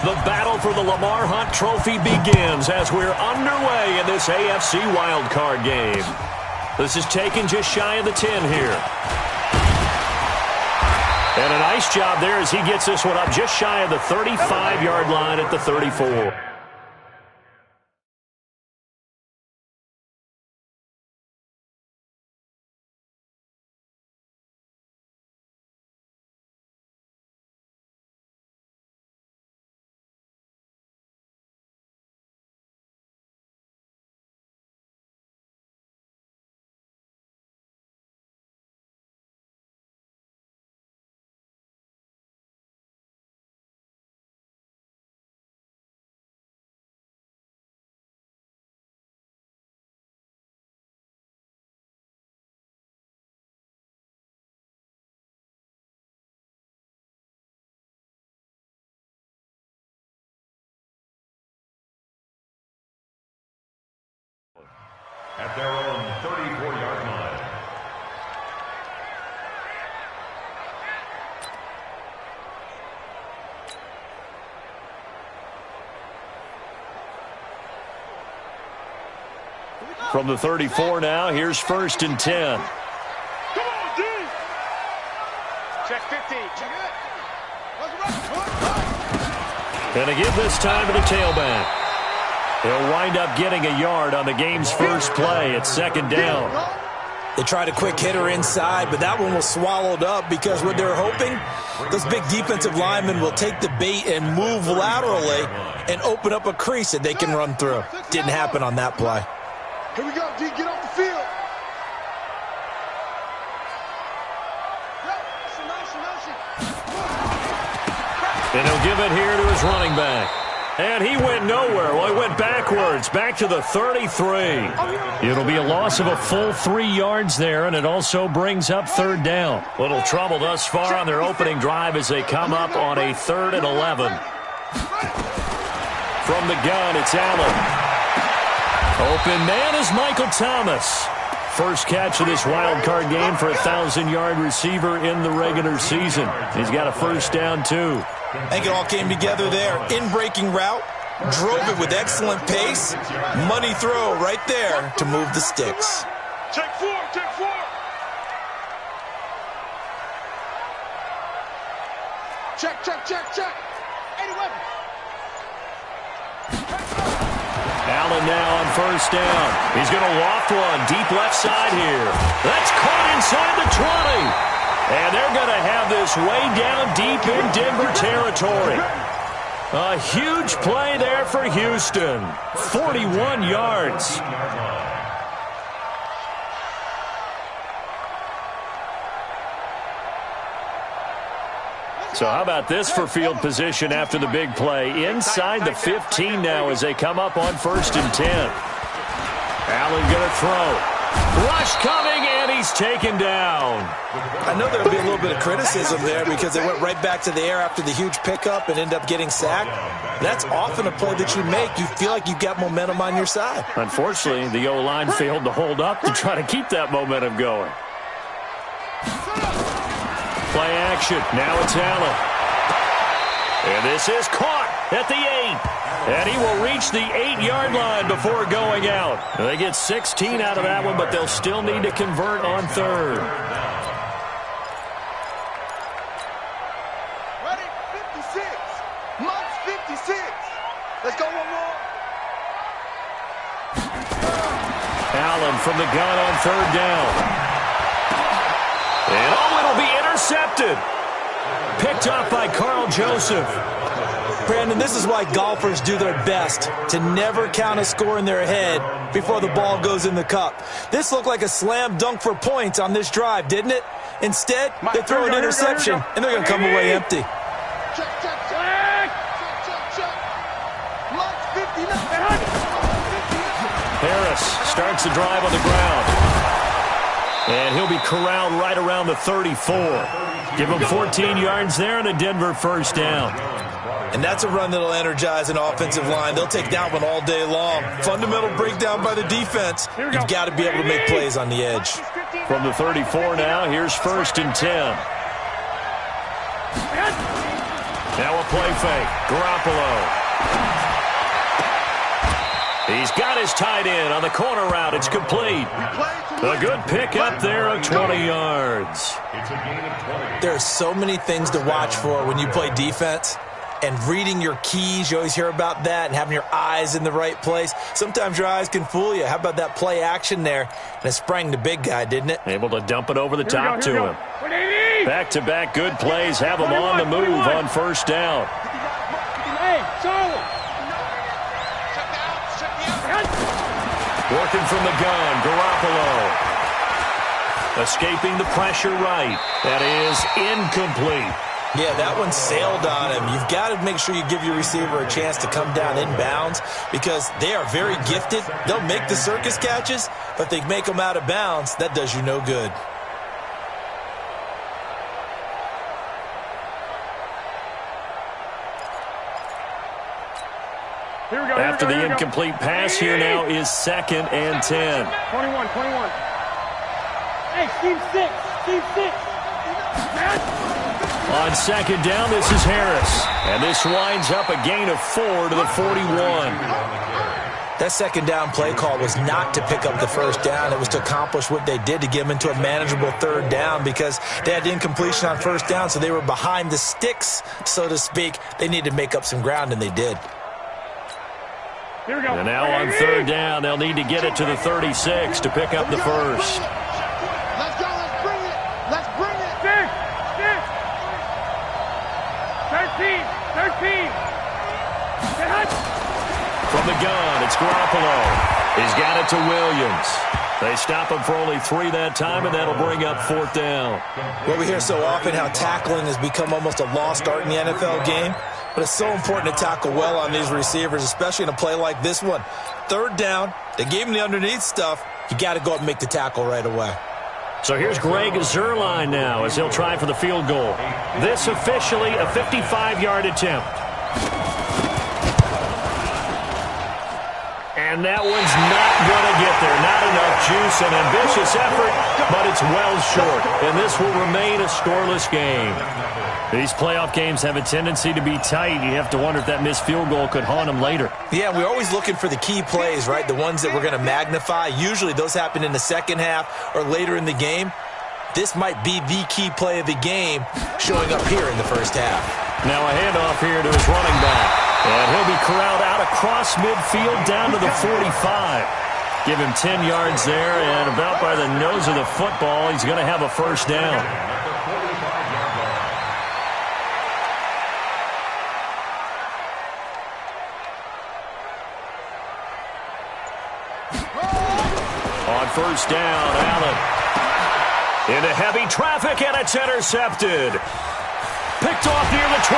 The battle for the Lamar Hunt Trophy begins as we're underway in this AFC wildcard game. This is taken just shy of the 10 here. And a nice job there as he gets this one up just shy of the 35-yard line at the 34. At their own 34-yard line. From the 34 now, here's 1st and 10. Come on, D. Check 50. Check it. And they give this time to the tailback. He'll wind up getting a yard on the game's first play. It's 2nd down. They tried a quick hitter inside, but that one was swallowed up because what they're hoping, those big defensive linemen will take the bait and move laterally and open up a crease that they can run through. Didn't happen on that play. Here we go, D. Get off the field. And he'll give it here to his running back. And he went nowhere. Well, he went backwards, back to the 33. It'll be a loss of a full 3 yards there, and it also brings up 3rd down. Little trouble thus far on their opening drive as they come up on a 3rd and 11. From the gun, it's Allen. Open man is Michael Thomas. First catch of this wild card game for a 1,000-yard receiver in the regular season. He's got a 1st down, too. I think it all came together there. In-breaking route, drove it with excellent pace. Money throw right there to move the sticks. Check 4, check 4. Check, check, check, check. 81. Allen now on 1st down. He's going to loft one deep left side here. That's caught inside the 20. And they're going to have this way down deep in Denver territory. A huge play there for Houston. 41 yards. So how about this for field position after the big play? Inside the 15 now as they come up on 1st and 10. Allen going to throw. Rush coming, and he's taken down. I know there'll be a little bit of criticism there because they went right back to the air after the huge pickup and end up getting sacked. That's often a play that you make. You feel like you've got momentum on your side. Unfortunately, the O-line failed to hold up to try to keep that momentum going. Play action. Now it's Allen. And this is caught at the 8. And he will reach the 8-yard line before going out. They get 16 out of that one, but they'll still need to convert on 3rd. Ready? 56. Monk's 56. Let's go one more. Allen from the gun on 3rd down. And it'll be intercepted. Picked up by Carl Joseph. Brandon, this is why golfers do their best to never count a score in their head before the ball goes in the cup. This looked like a slam dunk for points on this drive, didn't it? Instead, they throw an interception, and they're going to come away empty. Check, check, check. Check, check, check. Monk's 59. Harris starts the drive on the ground. And he'll be corralled right around the 34. Give him 14 yards there and a Denver 1st down. And that's a run that'll energize an offensive line. They'll take that one all day long. Fundamental breakdown by the defense. You've got to be able to make plays on the edge. From the 34 now, here's 1st and 10. Now a play fake. Garoppolo. He's got his tight end on the corner route. It's complete. A good pickup there of 20 yards. There are so many things to watch for when you play defense. And reading your keys, you always hear about that, and having your eyes in the right place. Sometimes your eyes can fool you. How about that play action there? And it sprang the big guy, didn't it? Able to dump it over the top to him. Back-to-back good plays have him on the move on first down. Working from the gun, Garoppolo. Escaping the pressure right. That is incomplete. Yeah, that one sailed on him. You've got to make sure you give your receiver a chance to come down inbounds because they are very gifted. They'll make the circus catches, but if they make them out of bounds, that does you no good. After the incomplete pass, here now is 2nd and 10. 21. Hey, team 6. On 2nd down, this is Harris. And this winds up a gain of 4 to the 41. That 2nd down play call was not to pick up the first down. It was to accomplish what they did to get them into a manageable 3rd down because they had incompletion on 1st down, so they were behind the sticks, so to speak. They needed to make up some ground, and they did. Here we go. And now on 3rd down, they'll need to get it to the 36 to pick up the first. Let's go. Let's bring it. 13. From the gun, it's Garoppolo. He's got it to Williams. They stop him for only 3 that time, and that'll bring up 4th down. Well, we hear so often how tackling has become almost a lost art in the NFL game, but it's so important to tackle well on these receivers, especially in a play like this one. 3rd down, they gave him the underneath stuff. You got to go up and make the tackle right away. So here's Greg Zuerlein now as he'll try for the field goal. This officially a 55-yard attempt. And that one's not going to get there. Not enough juice, an ambitious effort, but it's well short. And this will remain a scoreless game. These playoff games have a tendency to be tight. You have to wonder if that missed field goal could haunt them later. Yeah, we're always looking for the key plays, right? The ones that we're going to magnify. Usually those happen in the second half or later in the game. This might be the key play of the game showing up here in the first half. Now a handoff here to his running back. And he'll be corralled out across midfield down to the 45. Give him 10 yards there, and about by the nose of the football, he's going to have a first down. On first down, Allen. Into heavy traffic, and it's intercepted. Picked off near the 29.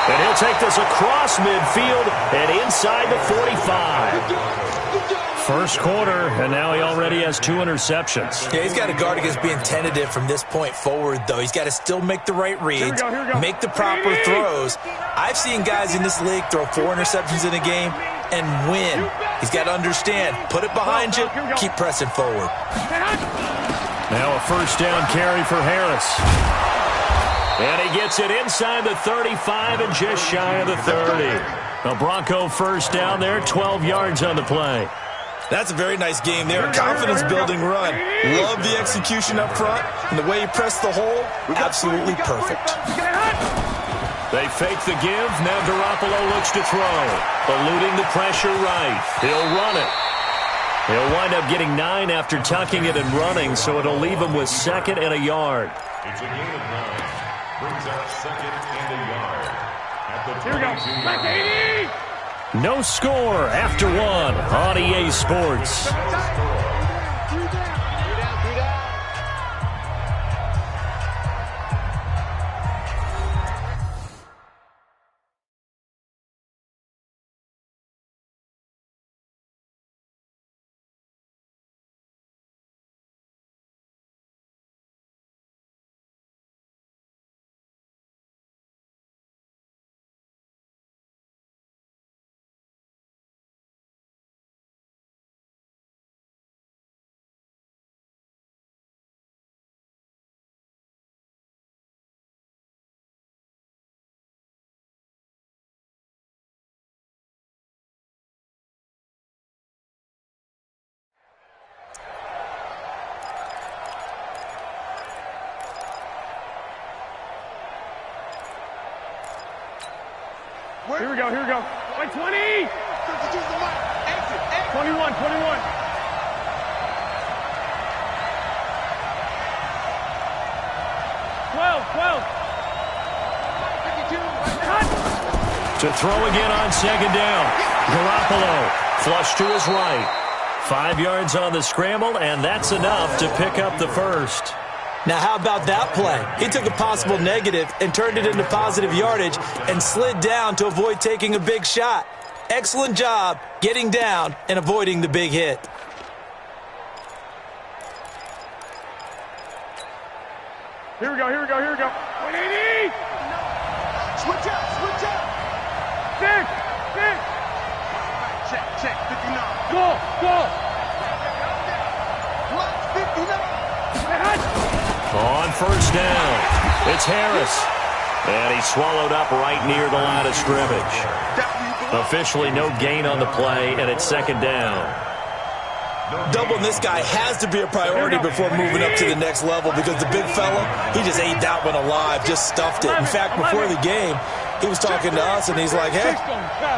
And he'll take this across midfield and inside the 45. First quarter, and now he already has 2 interceptions. Yeah, he's got to guard against being tentative from this point forward, though. He's got to still make the right reads, make the proper throws. I've seen guys in this league throw 4 interceptions in a game and win. He's got to understand, put it behind you, keep pressing forward. Now a first down carry for Harris. And he gets it inside the 35 and just shy of the 30. A Bronco first down there, 12 yards on the play. That's a very nice game there. A confidence-building run. Love the execution up front. And the way he pressed the hole, absolutely perfect. They fake the give. Now Garoppolo looks to throw. Eluding the pressure right. He'll run it. He'll wind up getting 9 after tucking it and running, so it'll leave him with 2nd and a yard. It's a gain of 9. Brings up 2nd and a yard. At the Here we go. Back 80. No score after 1 on EA Sports. Here we go, here we go. Like 20! 21, 21. To throw again on second down. Garoppolo flush to his right. 5 yards on the scramble, and that's enough to pick up the first. Now, how about that play? He took a possible negative and turned it into positive yardage and slid down to avoid taking a big shot. Excellent job getting down and avoiding the big hit. Here we go, here we go, here we go. 180! Switch out, switch out. 6, 6. Check, 59. Go, go. Block 59. On first down, it's Harris. And he's swallowed up right near the line of scrimmage. Officially no gain on the play, and it's second down. Doubling this guy has to be a priority before moving up to the next level because the big fella, he just ate that one alive, just stuffed it. In fact, before the game, he was talking to us, and he's like, hey,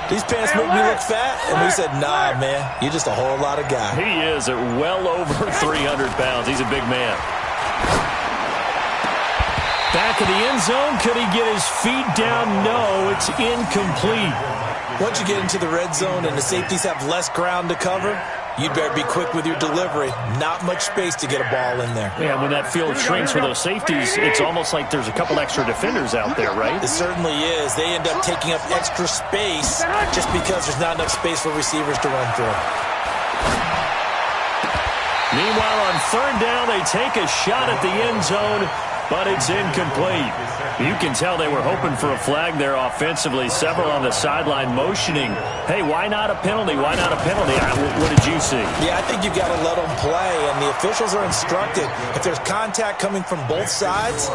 these pants make me look fat? And we said, nah, man, you're just a whole lot of guy. He is at well over 300 pounds. He's a big man. Back in the end zone, could he get his feet down? No, it's incomplete. Once you get into the red zone and the safeties have less ground to cover, you'd better be quick with your delivery. Not much space to get a ball in there. Yeah, when that field shrinks for those safeties, it's almost like there's a couple extra defenders out there, right? It certainly is. They end up taking up extra space just because there's not enough space for receivers to run through. Meanwhile, on third down, they take a shot at the end zone, but it's incomplete. You can tell they were hoping for a flag there offensively. Several on the sideline motioning, hey, why not a penalty? Why not a penalty? What did you see? Yeah, I think you've got to let them play, and the officials are instructed. If there's contact coming from both sides,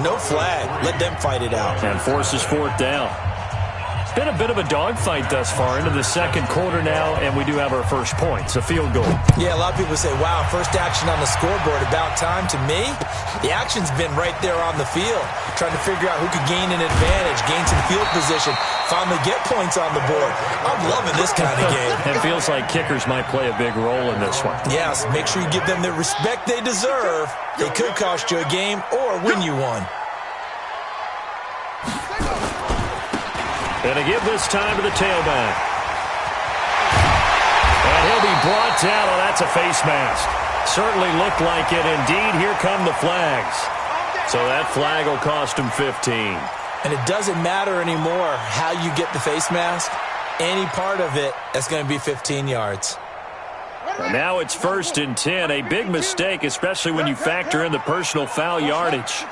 no flag. Let them fight it out. And forces fourth down. It's been a bit of a dogfight thus far into the second quarter now, and we do have our first points, a field goal. Yeah, a lot of people say, wow, first action on the scoreboard, about time. To me, the action's been right there on the field, trying to figure out who could gain an advantage, gain some field position, finally get points on the board. I'm loving this kind of game. It feels like kickers might play a big role in this one. Yes, make sure you give them the respect they deserve. They could cost you a game or win you one. And to give this time to the tailback. And he'll be brought down. Oh, that's a face mask. Certainly looked like it. Indeed, here come the flags. So that flag will cost him 15. And it doesn't matter anymore how you get the face mask. Any part of it, that's going to be 15 yards. And now it's 1st and 10. A big mistake, especially when you factor in the personal foul yardage.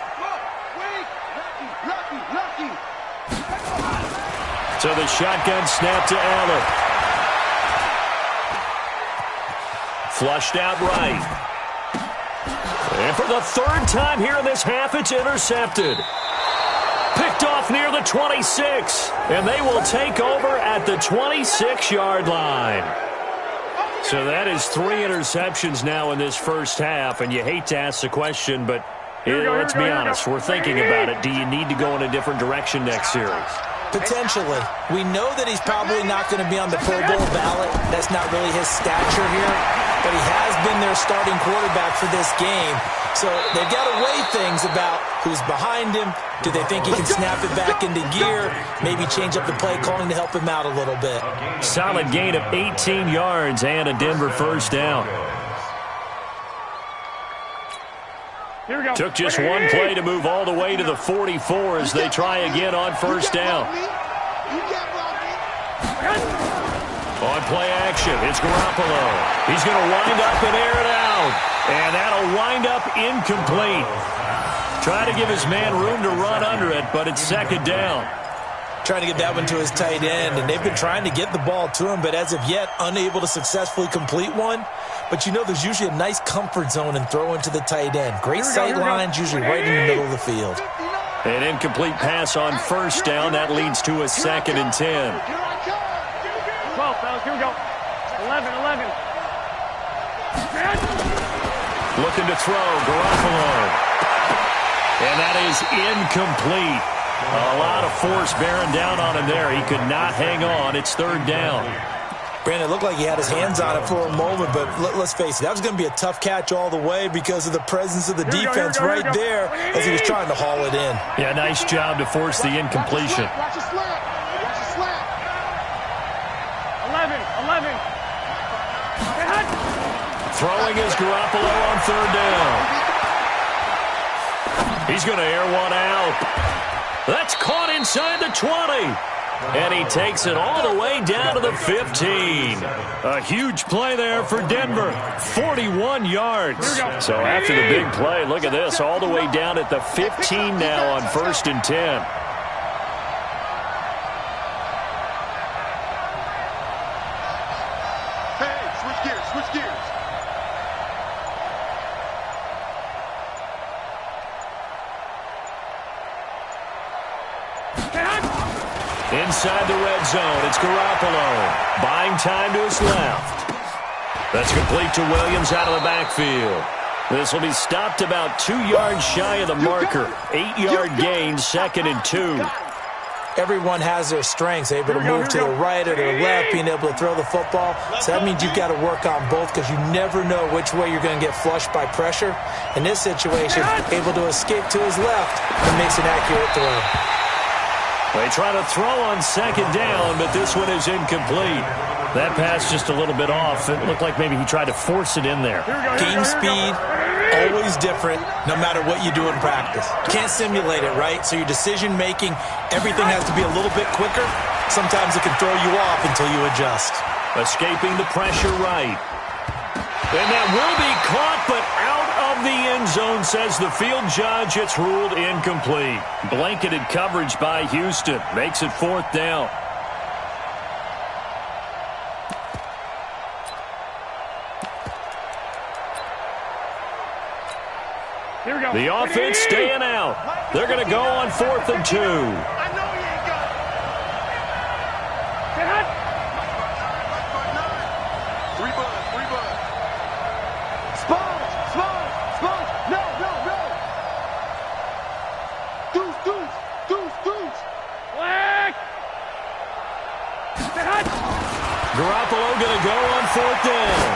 So the shotgun snap to Allen. Flushed out right. And for the third time here in this half, it's intercepted. Picked off near the 26. And they will take over at the 26-yard line. So that is 3 interceptions now in this first half. And you hate to ask the question, but let's be honest. We're thinking about it. Do you need to go in a different direction next series? Potentially. We know that he's probably not going to be on the Pro Bowl ballot. That's not really his stature here. But he has been their starting quarterback for this game. So they've got to weigh things about who's behind him. Do they think he can snap it back into gear? Maybe change up the play calling to help him out a little bit. Solid gain of 18 yards and a Denver first down. Took just one play to move all the way to the 44 as they try again on first down. On play action, it's Garoppolo. He's going to wind up and air it out. And that'll wind up incomplete. Try to give his man room to run under it, but it's second down. Trying to get that one to his tight end, and they've been trying to get the ball to him, but as of yet, unable to successfully complete one. But you know there's usually a nice comfort zone in throwing to the tight end. Great sight lines, usually right in the middle of the field. An incomplete pass on first down. That leads to a 2nd and 10. 12, fellas, here we go. 11. Looking to throw, Garoppolo. And that is incomplete. A lot of force bearing down on him there. He could not hang on. It's third down. Brandon, it looked like he had his hands on it for a moment, but let's face it, that was going to be a tough catch all the way because of the presence of the defense right there as he was trying to haul it in. Yeah, nice job to force the incompletion. Watch the slant. Watch the slant. 11. Throwing is Garoppolo on third down. He's going to air one out. That's caught inside the 20. And he takes it all the way down to the 15. A huge play there for Denver. 41 yards. So after the big play, look at this. All the way down at the 15 now on 1st and 10. Hey, switch gears. Inside the red zone, it's Garoppolo. Buying time to his left. That's complete to Williams out of the backfield. This will be stopped about 2 yards shy of the marker. 8-yard gain, 2nd and 2. Everyone has their strengths, able to move to the right or the left, being able to throw the football. So that means you've got to work on both because you never know which way you're going to get flushed by pressure. In this situation, able to escape to his left and makes an accurate throw. They try to throw on 2nd down, but this one is incomplete. That pass just a little bit off. It looked like maybe he tried to force it in there. Game speed, always different, no matter what you do in practice. You can't simulate it, right? So your decision-making, everything has to be a little bit quicker. Sometimes it can throw you off until you adjust. Escaping the pressure right. And that will be caught, but out of the end zone, says the field judge. It's ruled incomplete. Blanketed coverage by Houston. Makes it 4th down. Here we go. The offense staying out. They're going to go on 4th and 2. I know you ain't got it. Get hot. 3 buds. Sponge. No. Deuce. Black. Get hot. Garoppolo going to go on 4th down.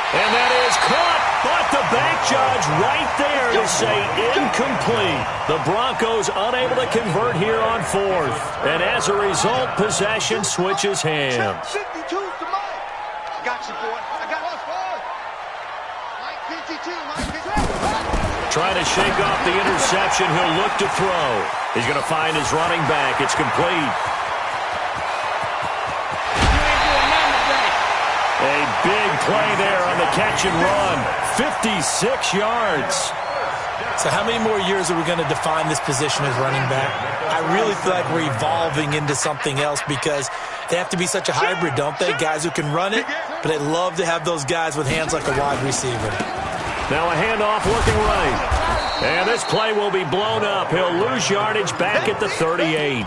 And that is caught. But the bank judge right there to say incomplete. The Broncos unable to convert here on 4th. And as a result, possession switches hands. 52 to Mike. I got you, boy. I got you. Mike 52. Trying to shake off the interception. He'll look to throw. He's going to find his running back. It's complete. A big play there on the catch and run. 56 yards. So how many more years are we going to define this position as running back? I really feel like we're evolving into something else because they have to be such a hybrid, don't they? Guys who can run it, but they love to have those guys with hands like a wide receiver. Now a handoff looking right. And this play will be blown up. He'll lose yardage back at the 38.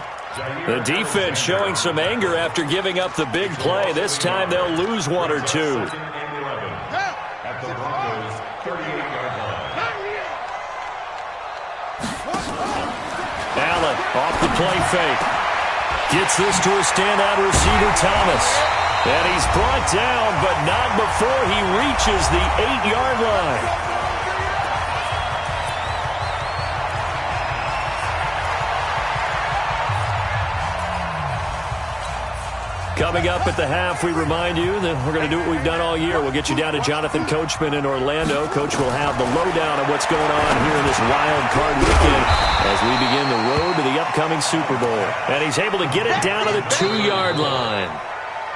The defense showing some anger after giving up the big play. This time they'll lose 1 or 2. At the Broncos' 38-yard line. Allen off the play fake. Gets this to a standout receiver, Thomas. And he's brought down, but not before he reaches the 8-yard line. Coming up at the half, we remind you that we're going to do what we've done all year. We'll get you down to Jonathan Coachman in Orlando. Coach will have the lowdown of what's going on here in this wild card weekend as we begin the road to the upcoming Super Bowl. And he's able to get it down to the 2-yard line.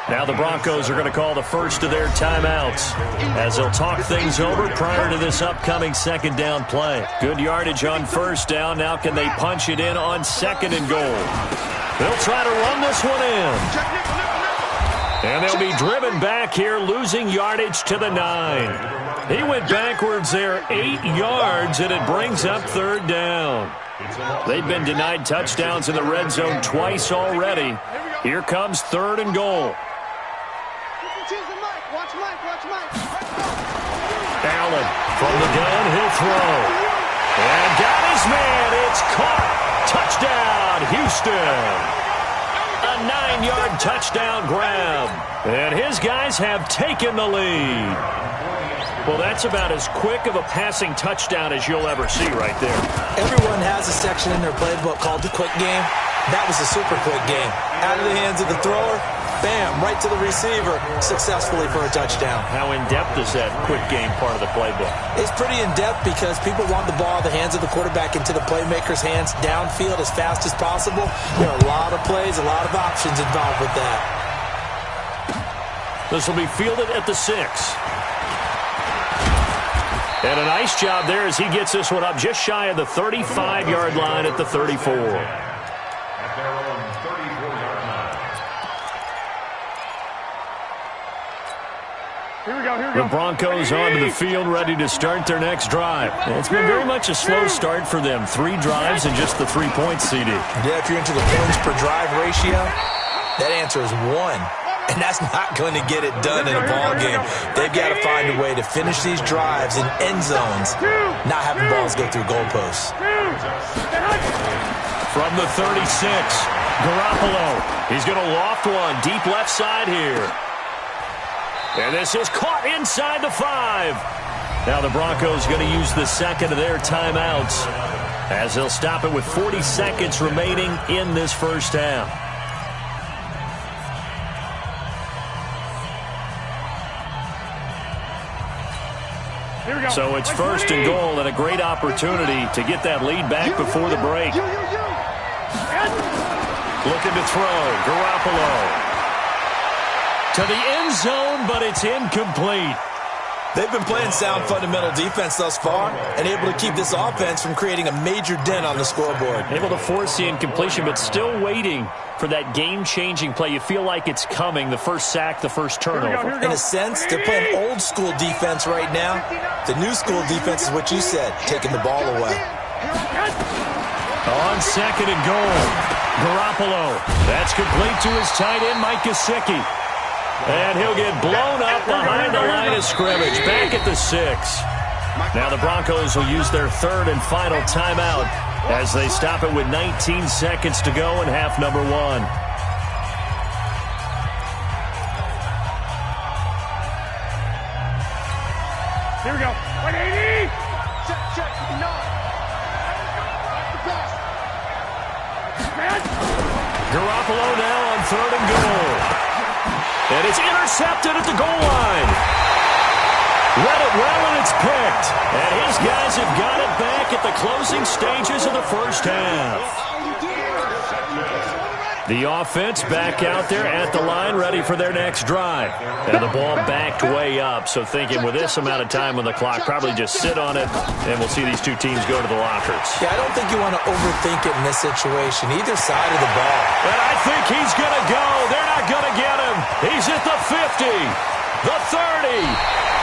Now the Broncos are going to call the first of their timeouts as they'll talk things over prior to this upcoming 2nd down play. Good yardage on 1st down. Now can they punch it in on 2nd and goal? They'll try to run this one in. And they'll be driven back here, losing yardage to the 9. He went backwards there 8 yards, and it brings up 3rd down. They've been denied touchdowns in the red zone twice already. Here comes 3rd and goal. Allen from the gun, he'll throw. And got his man. It's caught. Houston. A 9-yard touchdown grab. And his guys have taken the lead. Well, that's about as quick of a passing touchdown as you'll ever see right there. Everyone has a section in their playbook called the quick game. That was a super quick game. Out of the hands of the thrower, bam, right to the receiver, successfully for a touchdown. How in-depth is that quick game part of the playbook? It's pretty in-depth because people want the ball in the hands of the quarterback into the playmaker's hands downfield as fast as possible. There are a lot of plays, a lot of options involved with that. This will be fielded at the 6. And a nice job there as he gets this one up just shy of the 35-yard line at the 34. At their own 34-yard line. Here we go, here we go. The Broncos onto the field ready to start their next drive. And it's been very much a slow start for them. 3 drives and just the 3 points, CD. Yeah, if you're into the points per drive ratio, that answer is 1. And that's not going to get it done in a ball game. They've got to find a way to finish these drives in end zones, not having balls go through goalposts. From the 36, Garoppolo. He's going to loft one deep left side here. And this is caught inside the 5. Now the Broncos going to use the second of their timeouts as they'll stop it with 40 seconds remaining in this first half. So it's first and goal and a great opportunity to get that lead back before the break. Looking to throw. Garoppolo. To the end zone, but it's incomplete. They've been playing sound fundamental defense thus far and able to keep this offense from creating a major dent on the scoreboard. Able to force the incompletion, but still waiting for that game-changing play. You feel like it's coming, the first sack, the first turnover. In a sense, they're playing old-school defense right now. The new-school defense is what you said, taking the ball away. On second and goal, Garoppolo. That's complete to his tight end, Mike Gesicki. And he'll get blown up behind the line of scrimmage, back at the 6. Now the Broncos will use their third and final timeout as they stop it with 19 seconds to go in half number 1. Here we go. 180. Check. 9. Garoppolo now on third and goal. And it's intercepted at the goal line. Read it well, and it's picked. And his guys have got it back at the closing stages of the first half. The offense back out there at the line, ready for their next drive. And the ball backed way up, so thinking with this amount of time on the clock, probably just sit on it, and we'll see these two teams go to the lockers. Yeah, I don't think you want to overthink it in this situation, either side of the ball. And I think he's going to go. They're not going to get him. He's at the 50, the 30.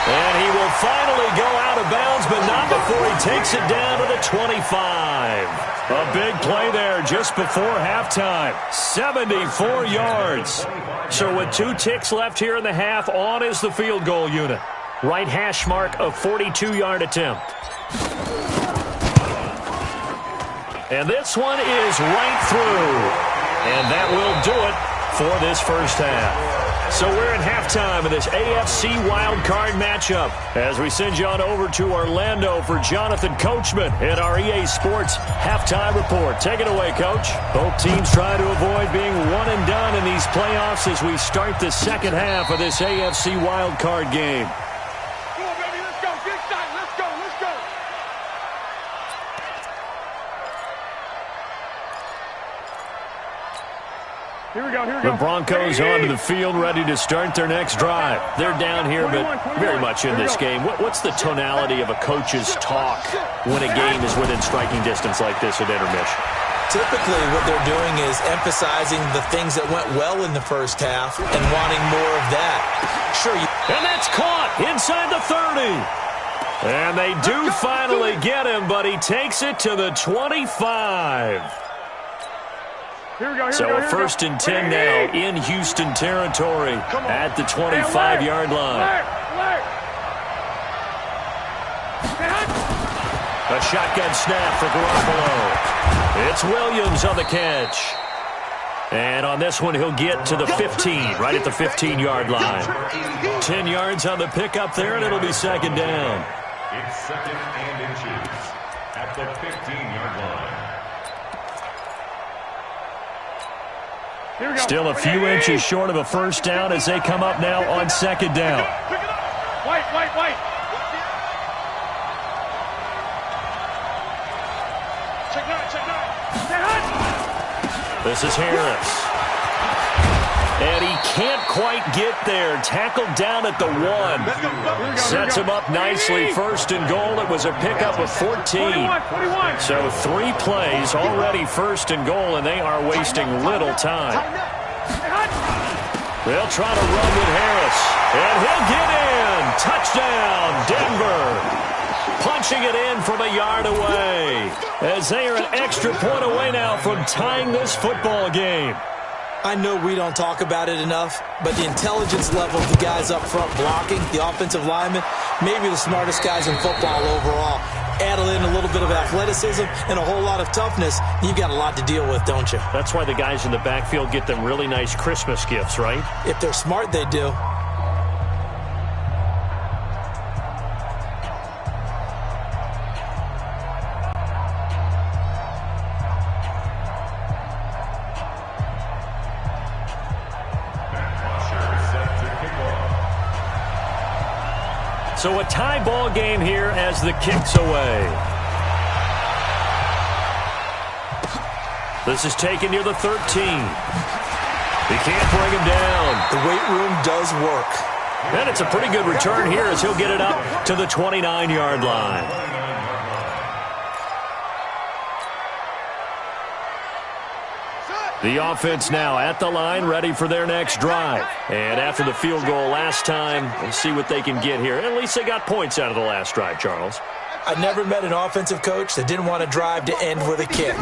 And he will finally go out of bounds, but not before he takes it down to the 25. A big play there just before halftime. 74 yards. So with 2 ticks left here in the half, on is the field goal unit. Right hash mark of 42-yard attempt. And this one is right through. And that will do it for this first half. So we're in halftime of this AFC wildcard matchup as we send you on over to Orlando for Jonathan Coachman in our EA Sports Halftime Report. Take it away, Coach. Both teams try to avoid being one and done in these playoffs as we start the second half of this AFC wildcard game. Come on, baby, let's go. Get excited. Let's go. Here we go. The Broncos onto the field ready to start their next drive. They're down here, but very much in this game. What's the tonality of a coach's talk when a game is within striking distance like this at intermission? Typically, what they're doing is emphasizing the things that went well in the first half and wanting more of that. Sure. And that's caught inside the 30. And they do finally get him, but he takes it to the 25. So first and 10 now in Houston territory at the 25-yard line. A shotgun snap for Garoppolo. It's Williams on the catch. And on this one, he'll get to the 15, right at the 15-yard line. 10 yards on the pickup there, and it'll be second down. It's second and inches at the 15-yard line. Still a few inches short of a first down as they come up now on second down. White. Check nine. This is Harris. And he can't quite get there. Tackled down at the 1. Sets him up nicely. First and goal. It was a pickup of 14. 41. So 3 plays already first and goal, and they are wasting little time. They'll try to run with Harris. And he'll get in. Touchdown, Denver. Punching it in from a yard away. As they are an extra point away now from tying this football game. I know we don't talk about it enough, but the intelligence level of the guys up front blocking, the offensive linemen, maybe the smartest guys in football overall. Add in a little bit of athleticism and a whole lot of toughness, you've got a lot to deal with, don't you? That's why the guys in the backfield get them really nice Christmas gifts, right? If they're smart, they do. So a tie ball game here as the kick's away. This is taken near the 13. He can't bring him down. The weight room does work. And it's a pretty good return here as he'll get it up to the 29-yard line. The offense now at the line, ready for their next drive. And after the field goal last time, we'll see what they can get here. At least they got points out of the last drive, Charles. I never met an offensive coach that didn't want to drive to end with a kick.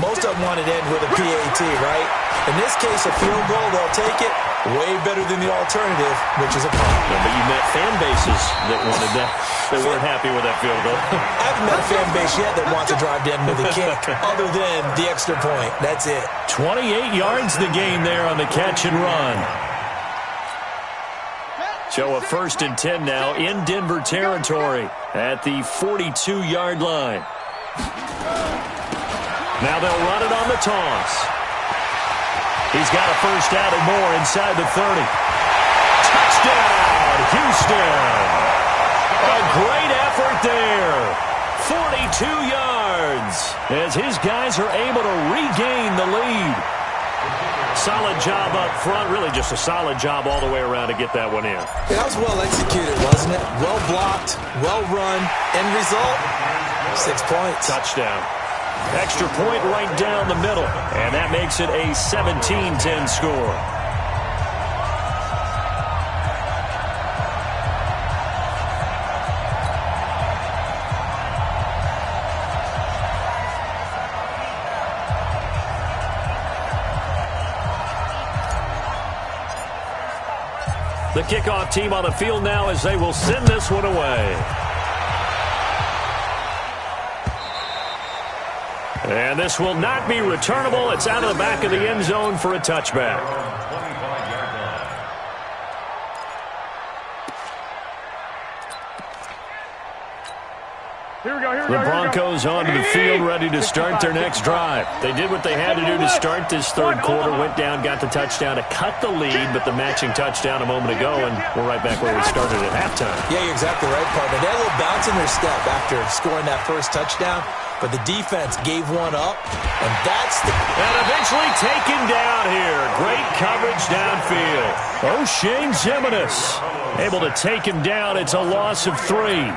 Most of them wanted to end with a PAT, right? In this case, a field goal, they'll take it. Way better than the alternative, which is a punt. Yeah, but you met fan bases that wanted that. They weren't happy with that field goal. I haven't met a fan base yet that wants to drive to end with a kick, other than the extra point. That's it. 28 yards the gain there on the catch and run. So a 1st and 10 now in Denver territory at the 42-yard line. Now they'll run it on the toss. He's got a first down and more inside the 30. Touchdown, Houston. A great effort there. 42 yards as his guys are able to regain the lead. Solid job up front. Really just a solid job all the way around to get that one in. That was well executed, wasn't it? Well blocked, well run. End result, 6 points. Touchdown. Extra point right down the middle. And that makes it a 17-10 score. The kickoff team on the field now as they will send this one away. And this will not be returnable. It's out of the back of the end zone for a touchback. The Broncos onto the field, ready to start their next drive. They did what they had to do to start this third quarter, went down, got the touchdown to cut the lead, but the matching touchdown a moment ago, and we're right back where we started at halftime. Yeah, you're exactly right, partner. They had a little bounce in their step after scoring that first touchdown, but the defense gave one up, and that's the... And eventually taken down here. Great coverage downfield. O'Shane Ximines able to take him down. It's a loss of 3.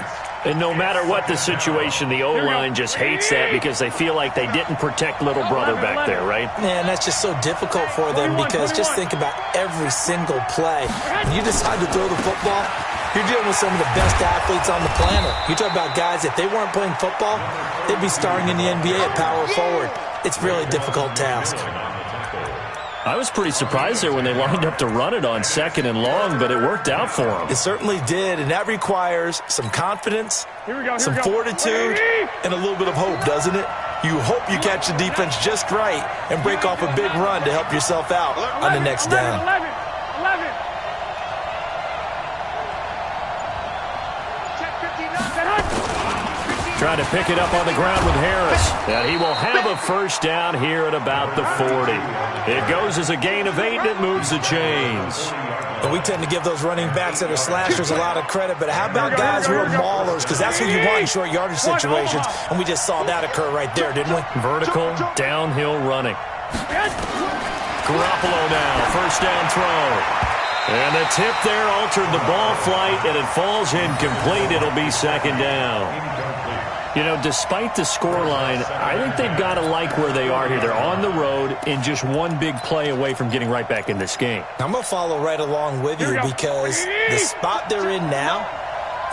And no matter what the situation, the O-line just hates that because they feel like they didn't protect little brother back there, right? Man, that's just so difficult for them because just think about every single play. When you decide to throw the football, you're dealing with some of the best athletes on the planet. You talk about guys, if they weren't playing football, they'd be starring in the NBA at power forward. It's a really difficult task. I was pretty surprised there when they lined up to run it on 2nd and long, but it worked out for them. It certainly did, and that requires some confidence, some fortitude, and a little bit of hope, doesn't it? You hope you catch the defense just right and break off a big run to help yourself out on the next down. 11. Trying to pick it up on the ground with Harris. And he will have a first down here at about the 40. It goes as a gain of 8, and it moves the chains. And we tend to give those running backs that are slashers a lot of credit, but how about guys who are maulers? Because that's what you want in short yardage situations, and we just saw that occur right there, didn't we? Vertical, downhill running. Garoppolo now, first down throw. And the tip there altered the ball flight, and it falls incomplete. It'll be second down. You know, despite the scoreline, I think they've got to like where they are here. They're on the road and just one big play away from getting right back in this game. I'm going to follow right along with you because the spot they're in now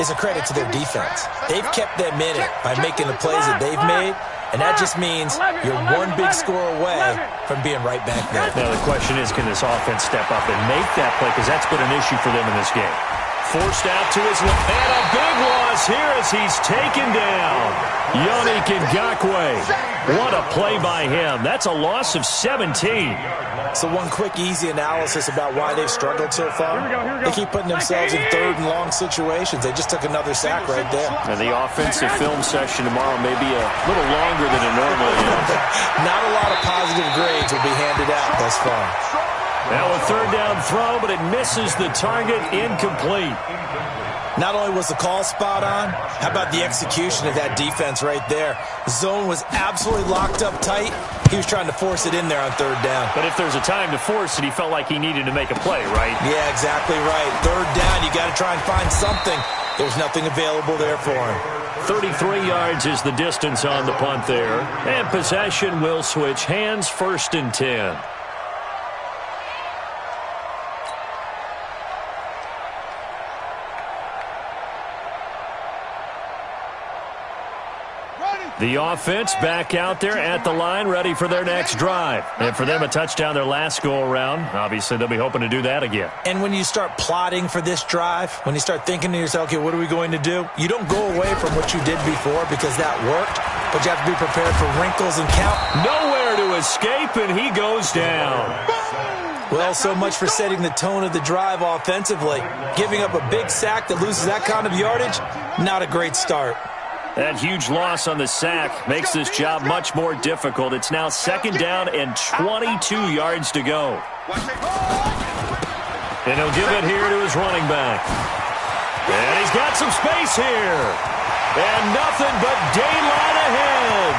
is a credit to their defense. They've kept them in it by making the plays that they've made, and that just means you're one big score away from being right back there. Now the question is, can this offense step up and make that play? Because that's been an issue for them in this game. Forced out to his left. And a big loss here as he's taken down. Yannick Ngakoue. What a play by him. That's a loss of 17. So one quick, easy analysis about why they've struggled so far. They keep putting themselves in third and long situations. They just took another sack right there. And the offensive film session tomorrow may be a little longer than it normally is. Not a lot of positive grades will be handed out thus far. Now a third down throw, but it misses the target, incomplete. Not only was the call spot on, how about the execution of that defense right there? Zone was absolutely locked up tight. He was trying to force it in there on third down. But if there's a time to force it, he felt like he needed to make a play, right? Yeah, exactly right. Third down, you got to try and find something. There's nothing available there for him. 33 yards is the distance on the punt there. And possession will switch hands, 1st and 10. The offense back out there at the line, ready for their next drive. And for them, a touchdown their last go-around. Obviously, they'll be hoping to do that again. And when you start plotting for this drive, when you start thinking to yourself, okay, what are we going to do? You don't go away from what you did before because that worked, but you have to be prepared for wrinkles and count. Nowhere to escape, and he goes down. Well, so much for setting the tone of the drive offensively. Giving up a big sack that loses that kind of yardage, not a great start. That huge loss on the sack makes this job much more difficult. It's now 2nd down and 22 yards to go. And he'll give it here to his running back. And he's got some space here. And nothing but daylight ahead.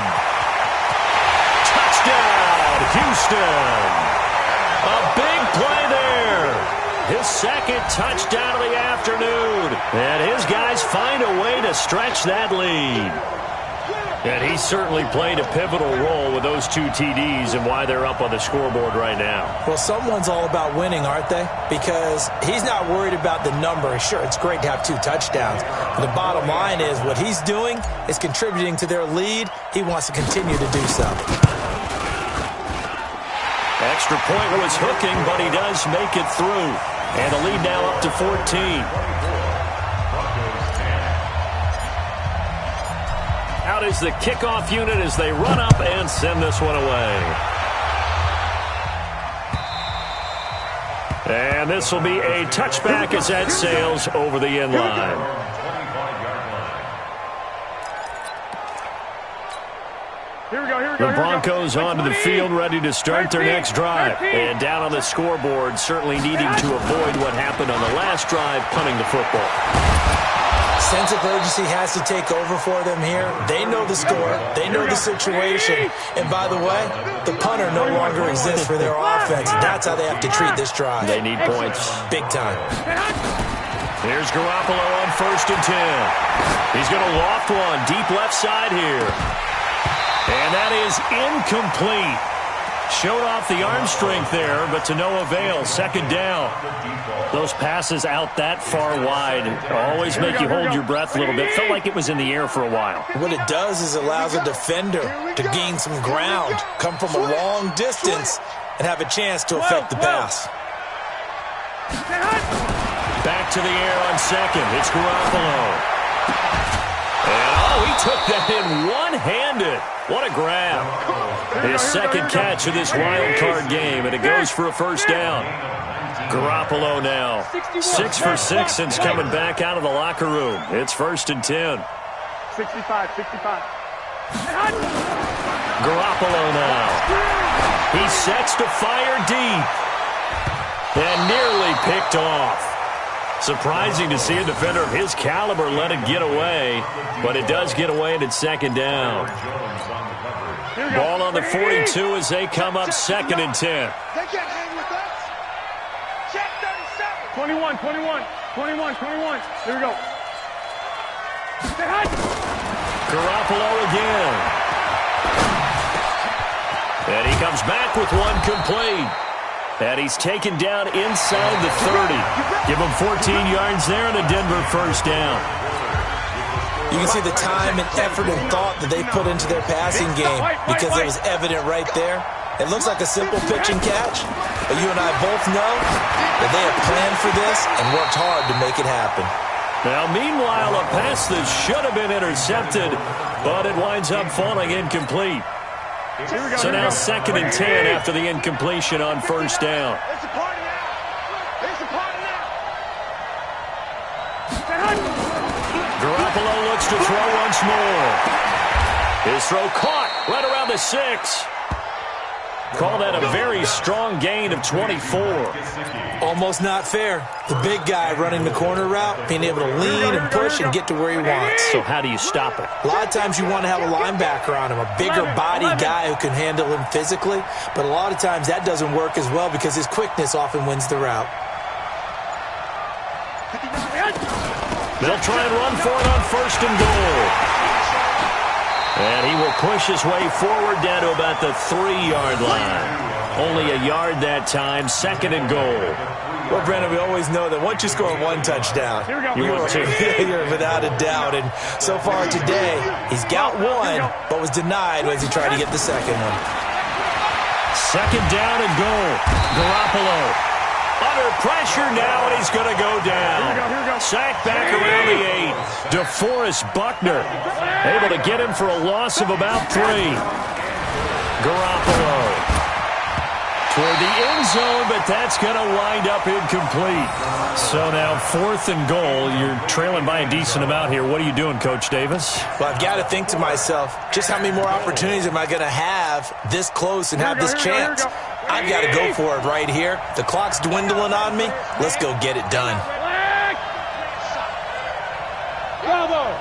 Touchdown, Houston. A big play there. His 2nd touchdown of the afternoon. And his guys find a way to stretch that lead. And he certainly played a pivotal role with those 2 TDs and why they're up on the scoreboard right now. Well, someone's all about winning, aren't they? Because he's not worried about the number. Sure, it's great to have 2 touchdowns. But the bottom line is what he's doing is contributing to their lead. He wants to continue to do so. Extra point was hooking, but he does make it through. And the lead now up to 14. Out is the kickoff unit as they run up and send this one away. And this will be a touchback as that sails over the end line. The Broncos onto the field, ready to start their next drive. And down on the scoreboard, certainly needing to avoid what happened on the last drive, punting the football. Sense of urgency has to take over for them here. They know the score. They know the situation. And by the way, the punter no longer exists for their offense. That's how they have to treat this drive. They need points. Big time. Here's Garoppolo on 1st and 10. He's going to loft one deep left side here. And that is incomplete. Showed off the arm strength there, but to no avail. 2nd down. Those passes out that far wide always make you hold your breath a little bit. Felt like it was in the air for a while. What it does is allows a defender to gain some ground, come from a long distance, and have a chance to affect the pass. Back to the air on 2nd. It's Garoppolo. And, he took that in one-handed. What a grab. His second catch of this wild card game, and it goes for a first down. Garoppolo now 6 for 6 since coming back out of the locker room. It's 1st and 10. 65. Garoppolo now. He sets to fire deep. And nearly picked off. Surprising to see a defender of his caliber let it get away, but it does get away and it's 2nd down. Ball on the 42 as they come up 2nd and 10. They can't hang with us. Check 37. 21. Here we go. Garoppolo again. And he comes back with one complete. And he's taken down inside the 30. Give him 14 yards there and a Denver first down. You can see the time and effort and thought that they put into their passing game because it was evident right there. It looks like a simple pitch and catch, but you and I both know that they have planned for this and worked hard to make it happen. Now, meanwhile, a pass that should have been intercepted, but it winds up falling incomplete. So now 2nd and 10 after the incompletion on first down. It's a party now. It's a party now. Garoppolo looks to throw once more. His throw caught right around the 6. Call that a very strong gain of 24. Almost not fair. The big guy running the corner route, being able to lean and push and get to where he wants. So how do you stop it? A lot of times you want to have a linebacker on him, a bigger body guy who can handle him physically, but a lot of times that doesn't work as well because his quickness often wins the route. They'll try and run for it on 1st and goal. And he will push his way forward down to about the 3-yard line. Only a yard that time, 2nd and goal. Well, Brendan, we always know that once you score one touchdown, you're without a doubt. And so far today, he's got one, but was denied as he tried to get the second one. 2nd down and goal. Garoppolo under pressure now, and he's going to go down. Sacked back around the 8. DeForest Buckner able to get him for a loss of about 3. Garoppolo toward the end zone, but that's going to wind up incomplete. So now 4th and goal. You're trailing by a decent amount here. What are you doing, Coach Davis? Well, I've got to think to myself, just how many more opportunities am I going to have this close and have this chance? I've got to go for it right here. The clock's dwindling on me. Let's go get it done. Bravo.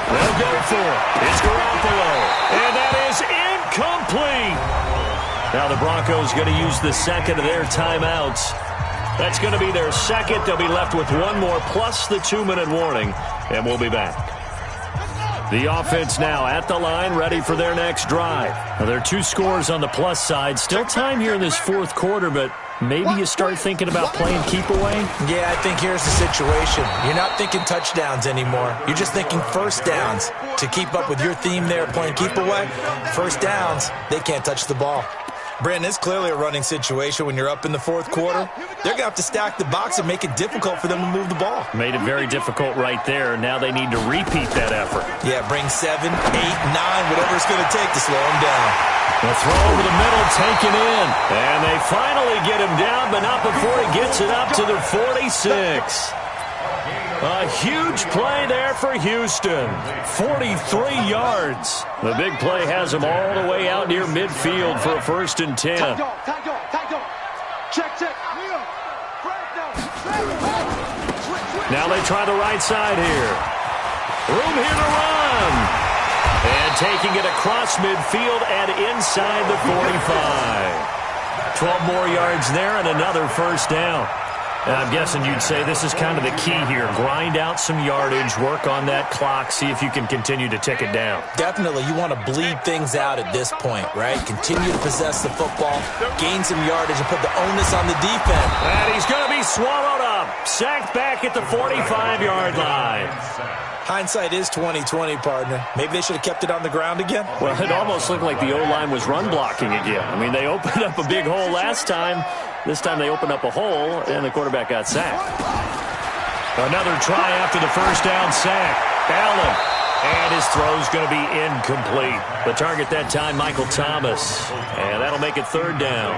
They'll go for it. It's Garoppolo. And that is incomplete. Now the Broncos going to use the second of their timeouts. That's going to be their second. They'll be left with one more plus the 2-minute warning. And we'll be back. The offense now at the line, ready for their next drive. Now, there are 2 scores on the plus side. Still time here in this 4th quarter, but maybe you start thinking about playing keep away? Yeah, I think here's the situation. You're not thinking touchdowns anymore. You're just thinking first downs. To keep up with your theme there, playing keep away, first downs, they can't touch the ball. Brandon, it's clearly a running situation when you're up in the 4th quarter. They're going to have to stack the box and make it difficult for them to move the ball. Made it very difficult right there. Now they need to repeat that effort. Yeah, bring 7, 8, 9, whatever it's going to take to slow them down. The throw over the middle taken in. And they finally get him down, but not before he gets it up to the 46. A huge play there for Houston. 43 yards. The big play has him all the way out near midfield for a 1st and 10. Check. Now they try the right side here. Room here to run. And taking it across midfield and inside the 45. 12 more yards there and another first down. And I'm guessing you'd say this is kind of the key here. Grind out some yardage, work on that clock, see if you can continue to tick it down. Definitely, you want to bleed things out at this point, right? Continue to possess the football, gain some yardage, and put the onus on the defense. And he's going to be swallowed up. Sacked back at the 45-yard line. Hindsight is 20/20, partner. Maybe they should have kept it on the ground again. Well, it almost looked like the O-line was run blocking again. I mean, they opened up a big hole last time. This time they opened up a hole, and the quarterback got sacked. Another try after the first down sack. Allen. And his throw's going to be incomplete. The target that time, Michael Thomas. And that'll make it third down.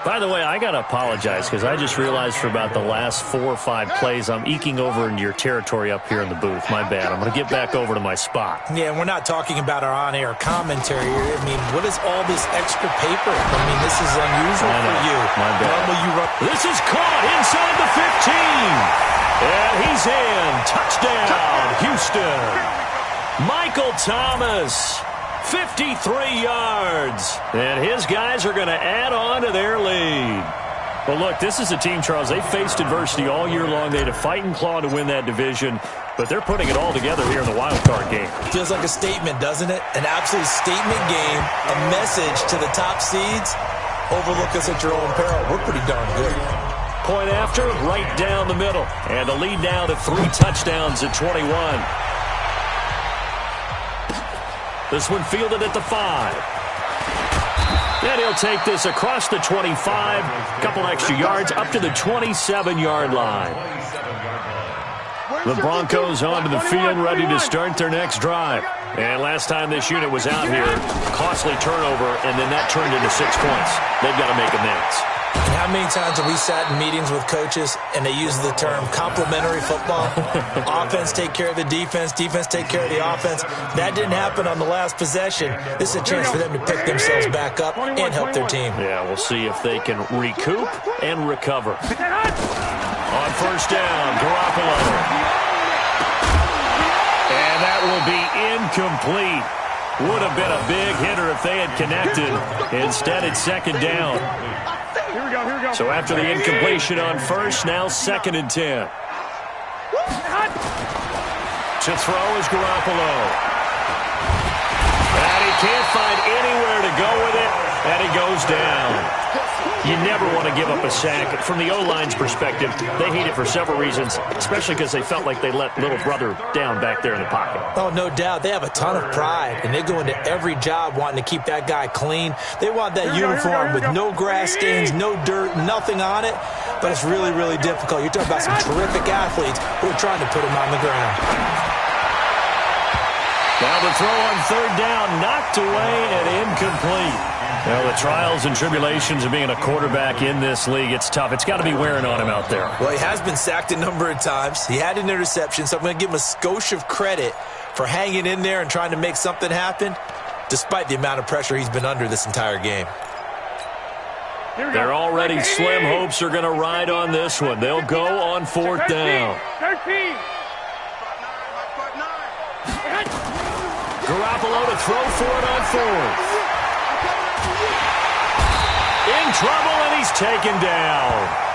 By the way, I got to apologize because I just realized for about the last 4 or 5 plays, I'm eking over into your territory up here in the booth. My bad. I'm going to get back over to my spot. Yeah, and we're not talking about our on-air commentary here. I mean, what is all this extra paper? I mean, this is unusual for you. My bad. This is caught inside the 15. And he's in. Touchdown, Houston. Michael Thomas. 53 yards. And his guys are going to add on to their lead. But look, this is a team, Charles, they faced adversity all year long. They had to fight and claw to win that division, but they're putting it all together here in the wild card game. Feels like a statement, doesn't it? An absolute statement game, a message to the top seeds. Overlook us at your own peril. We're pretty darn good. Point after, right down the middle. And the lead now to 3 touchdowns at 21. This one fielded at the 5. And he'll take this across the 25. Couple extra yards up to the 27-yard line. The Broncos onto the field, ready to start their next drive. And last time this unit was out here, costly turnover, and then that turned into 6 points. They've got to make amends. And how many times have we sat in meetings with coaches and they use the term complementary football? Offense take care of the defense, defense take care of the offense. That didn't happen on the last possession. This is a chance for them to pick themselves back up and help their team. Yeah, we'll see if they can recoup and recover. On first down, Garoppolo. And that will be incomplete. Would have been a big hitter if they had connected. Instead, it's second down. Here we go. So after the incompletion on first, now 2nd and 10. To throw is Garoppolo. And he can't find anywhere to go with it, and he goes down. You never want to give up a sack. From the O-line's perspective, they hate it for several reasons, especially because they felt like they let little brother down back there in the pocket. Oh, no doubt. They have a ton of pride, and they go into every job wanting to keep that guy clean. They want that uniform with no grass stains, no dirt, nothing on it, but it's really, really difficult. You're talking about some terrific athletes who are trying to put him on the ground. Now the throw on third down, knocked away and incomplete. Well, the trials and tribulations of being a quarterback in this league, it's tough. It's got to be wearing on him out there. Well, he has been sacked a number of times. He had an interception, so I'm going to give him a skosh of credit for hanging in there and trying to make something happen, despite the amount of pressure he's been under this entire game. They're already slim hopes are going to ride on this one. They'll go on 4th down. 13. Garoppolo to throw for it on 4th. In trouble, and he's taken down.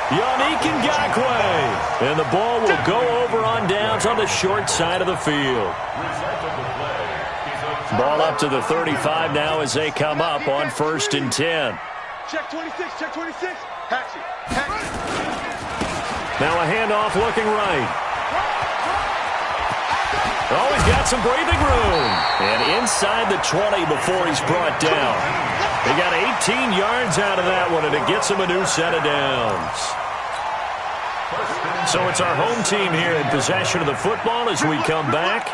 Yannick Ngakoue. And the ball will go over on downs on the short side of the field. Ball up to the 35 now as they come up on 1st and 10. Check 26, check 26. Hatchet. Now a handoff looking right. Oh, he's got some breathing room. And inside the 20 before he's brought down. He got 18 yards out of that one, and it gets him a new set of downs. So it's our home team here in possession of the football as we come back.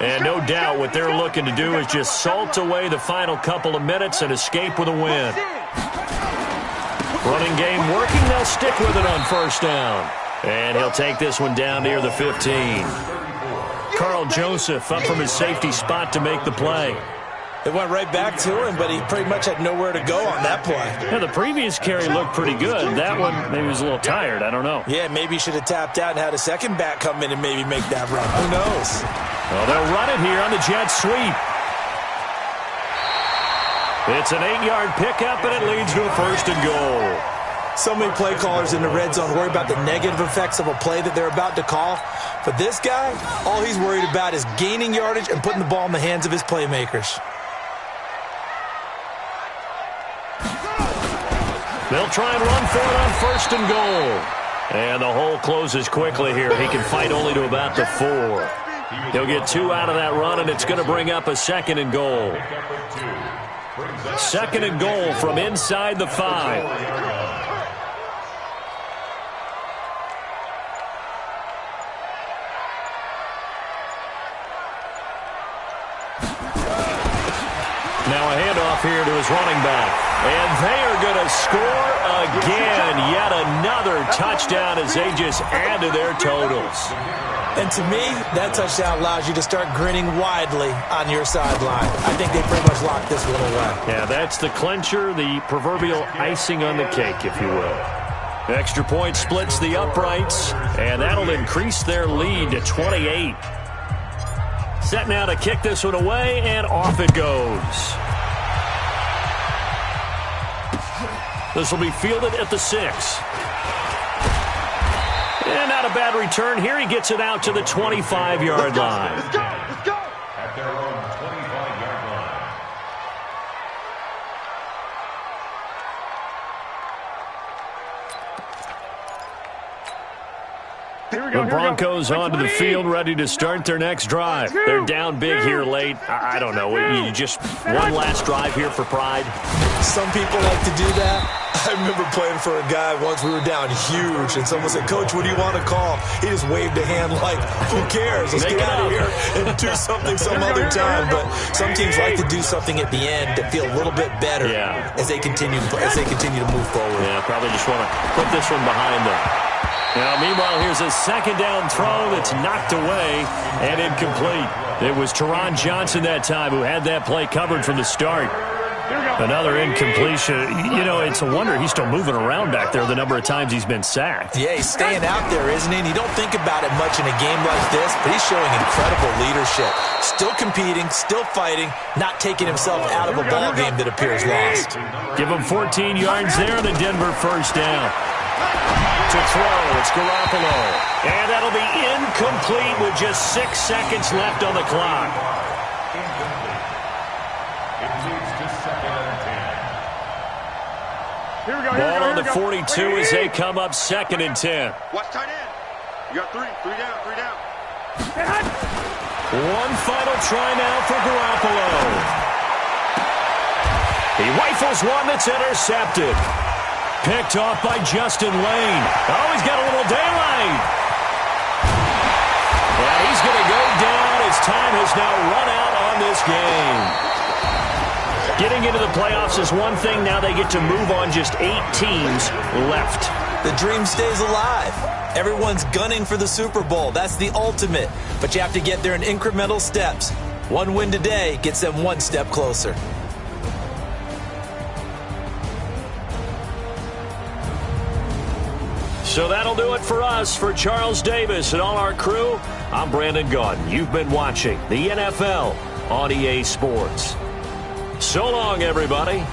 And no doubt what they're looking to do is just salt away the final couple of minutes and escape with a win. Running game working. They'll stick with it on first down. And he'll take this one down near the 15. Carl Joseph up from his safety spot to make the play. It went right back to him, but he pretty much had nowhere to go on that play. Yeah, the previous carry looked pretty good. That one, maybe he was a little tired. I don't know. Yeah, maybe he should have tapped out and had a second back come in and maybe make that run. Who knows? Well, they'll run it here on the jet sweep. It's an 8-yard pickup, and it leads to a 1st and goal. So many play callers in the red zone worry about the negative effects of a play that they're about to call. But this guy, all he's worried about is gaining yardage and putting the ball in the hands of his playmakers. They'll try and run for it on 1st and goal. And the hole closes quickly here. He can fight only to about the 4. He'll get 2 out of that run, and it's going to bring up a 2nd and goal. 2nd and goal from inside the 5. handoff here to his running back. And they are going to score again. Yet another touchdown as they just add to their totals. And to me, that touchdown allows you to start grinning widely on your sideline. I think they pretty much locked this one away. Yeah, that's the clincher, the proverbial icing on the cake, if you will. Extra point splits the uprights, and that'll increase their lead to 28. Set now to kick this one away, and off it goes. This will be fielded at the 6. And not a bad return here. He gets it out to the 25-yard line. Let's go. Let's go. At their own 25-yard line. The Broncos onto the field, ready to start their next drive. They're down big here late. I don't know. You just one last drive here for pride. Some people like to do that. I remember playing for a guy once. We were down huge, and someone said, "Coach, what do you want to call?" He just waved a hand like, "Who cares? Let's get out of here and do something some other time." But some teams like to do something at the end to feel a little bit better as they continue to move forward. Yeah, probably just want to put this one behind them. Now, meanwhile, here's a second down throw that's knocked away and incomplete. It was Teron Johnson that time who had that play covered from the start. Another incompletion. You know, it's a wonder he's still moving around back there the number of times he's been sacked. Yeah, he's staying out there, isn't he? And you don't think about it much in a game like this, but he's showing incredible leadership. Still competing, still fighting, not taking himself out of a ball game that appears lost. Give him 14 yards there on the Denver first down. To throw, it's Garoppolo. And that'll be incomplete with just 6 seconds left on the clock. Incomplete. It leads to 2nd and 10. Here we go. Ball on the 42 as they come up 2nd and 10. Watch tight end. You got 3 down, 3 down. One final try now for Garoppolo. He rifles one that's intercepted. Picked off by Justin Lane. Oh, he's got a little daylight. And he's going to go down. His time has now run out on this game. Getting into the playoffs is one thing. Now they get to move on. Just 8 teams left. The dream stays alive. Everyone's gunning for the Super Bowl. That's the ultimate. But you have to get there in incremental steps. One win today gets them one step closer. So that'll do it for us. For Charles Davis and all our crew, I'm Brandon Gaudin. You've been watching the NFL on EA Sports. So long, everybody.